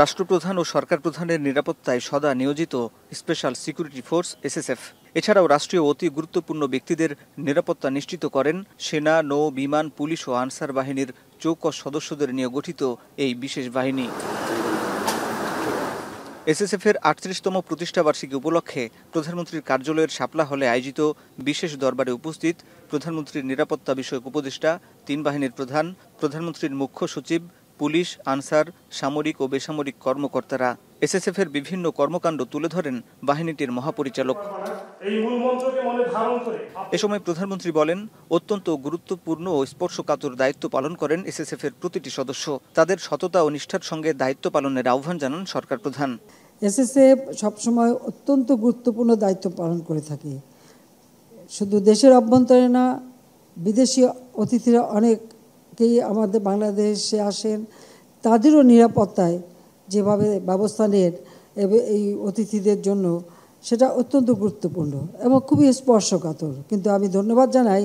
রাষ্ট্রপ্রধান ও সরকার প্রধানের নিরাপত্তায় সদা নিয়োজিত স্পেশাল সিকিউরিটি ফোর্স এসএসএফ। এছাড়াও রাষ্ট্রীয় অতি গুরুত্বপূর্ণ ব্যক্তিদের নিরাপত্তা নিশ্চিত করেন সেনা, নৌ, বিমান, পুলিশ ও আনসার বাহিনীর চৌকস সদস্যদের নিয়ে গঠিত এই বিশেষ বাহিনী। এসএসএফের ৩৮তম প্রতিষ্ঠাবার্ষিকী উপলক্ষে প্রধানমন্ত্রীর কার্যালয়ের শাপলা হলে আয়োজিত বিশেষ দরবারে উপস্থিত প্রধানমন্ত্রীর নিরাপত্তা বিষয়ক উপদেষ্টা, ৩ বাহিনীর প্রধান, প্রধানমন্ত্রীর মুখ্য সচিব, পুলিশ, আনসার, সামরিক ও বেসামরিক কর্মকর্তারা। এসএসএফের বিভিন্ন কর্মকাণ্ড তুলে ধরেন বাহিনীটির মহাপরিচালক। এ সময় প্রধানমন্ত্রী বলেন, অত্যন্ত গুরুত্বপূর্ণ ও স্পর্শকাতর দায়িত্ব পালন করেন এসএসএফের প্রতিটি সদস্য। তাদের সততা ও নিষ্ঠার সঙ্গে দায়িত্ব পালনের আহ্বান জানান সরকার প্রধান। এসএসএফ সবসময় অত্যন্ত গুরুত্বপূর্ণ দায়িত্ব পালন করে থাকে। শুধু দেশের অভ্যন্তরে না, বিদেশি অতিথিরা অনেকেই আমাদের বাংলাদেশে আসেন, তাদেরও নিরাপত্তায় যেভাবে ব্যবস্থা নেন এই অতিথিদের জন্য, সেটা অত্যন্ত গুরুত্বপূর্ণ এবং খুবই স্পর্শকাতর। কিন্তু আমি ধন্যবাদ জানাই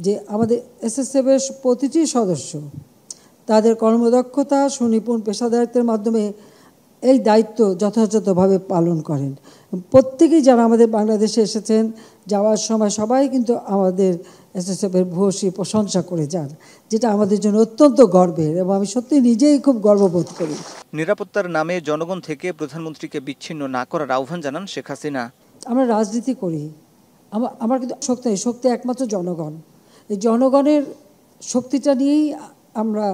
যে আমাদের এসএসএফের প্রতিটি সদস্য তাদের কর্মদক্ষতা, সুনিপুণ পেশাদারিত্বের মাধ্যমে এই দায়িত্ব যথাযথভাবে পালন করেন। প্রত্যেকেই যারা আমাদের বাংলাদেশে এসেছেন, যাওয়ার সময় সবাই কিন্তু আমাদের এসএসএফের ভূয়সী প্রশংসা করে যান, যেটা আমাদের জন্য অত্যন্ত গর্বের এবং আমি সত্যি নিজেই খুব গর্ববোধ করি। নিরাপত্তার নামে জনগণ থেকে প্রধানমন্ত্রীকে বিচ্ছিন্ন না করার আহ্বান জানান শেখ হাসিনা। আমরা রাজনীতি করি, আমার কিন্তু শক্তি একমাত্র জনগণ। এই জনগণের শক্তিটা নিয়েই আমরা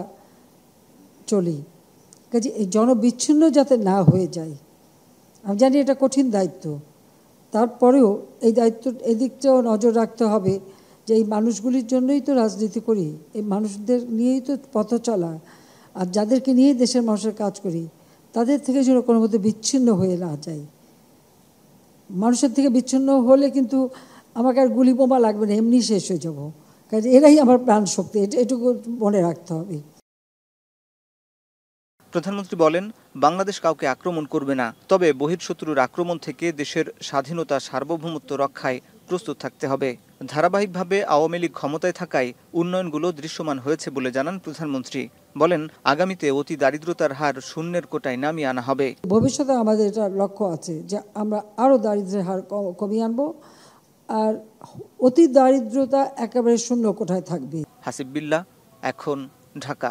চলি। কাজে এই জনবিচ্ছিন্ন যাতে না হয়ে যায়, আমি জানি এটা কঠিন দায়িত্ব, তারপরেও এই দায়িত্ব এদিকটাও নজর রাখতে হবে যে এই মানুষগুলির জন্যই তো রাজনীতি করি, এই মানুষদের নিয়েই তো পথ চলা, আর যাদেরকে নিয়ে দেশের মানুষের কাজ করি তাদের থেকে যেন কোনো মধ্যে বিচ্ছিন্ন হয়ে না যায়। মানুষের থেকে বিচ্ছিন্ন হলে কিন্তু আমাকে আর গুলি বোমা লাগবে না, এমনি শেষ হয়ে যাবো। কাজে এরাই আমার প্রাণ শক্তি, এটুকু মনে রাখতে হবে। প্রধানমন্ত্রী বলেন, বাংলাদেশ কাউকে আক্রমণ করবে না, তবে বহিঃশত্রুর আক্রমণ থেকে দেশের স্বাধীনতা, সার্বভৌমত্ব রক্ষায় প্রস্তুত থাকতে হবে। ধারাবাহিকভাবে আওয়ামী লীগ ক্ষমতায় থাকায় উন্নয়নগুলো দৃশ্যমান হয়েছে বলে জানান প্রধানমন্ত্রী। বলেন, আগামীতে অতি দারিদ্রতার হার শূন্যের কোটায় নামিয়ে আনা হবে। ভবিষ্যতে আমাদের এটা লক্ষ্য আছে যে আমরা আরও দারিদ্র্যের হার কমিয়ে আনবো, আর অতি দারিদ্রতা একেবারে শূন্য কোটায় থাকবে। হাসিব বিল্লাহ, এখন, ঢাকা।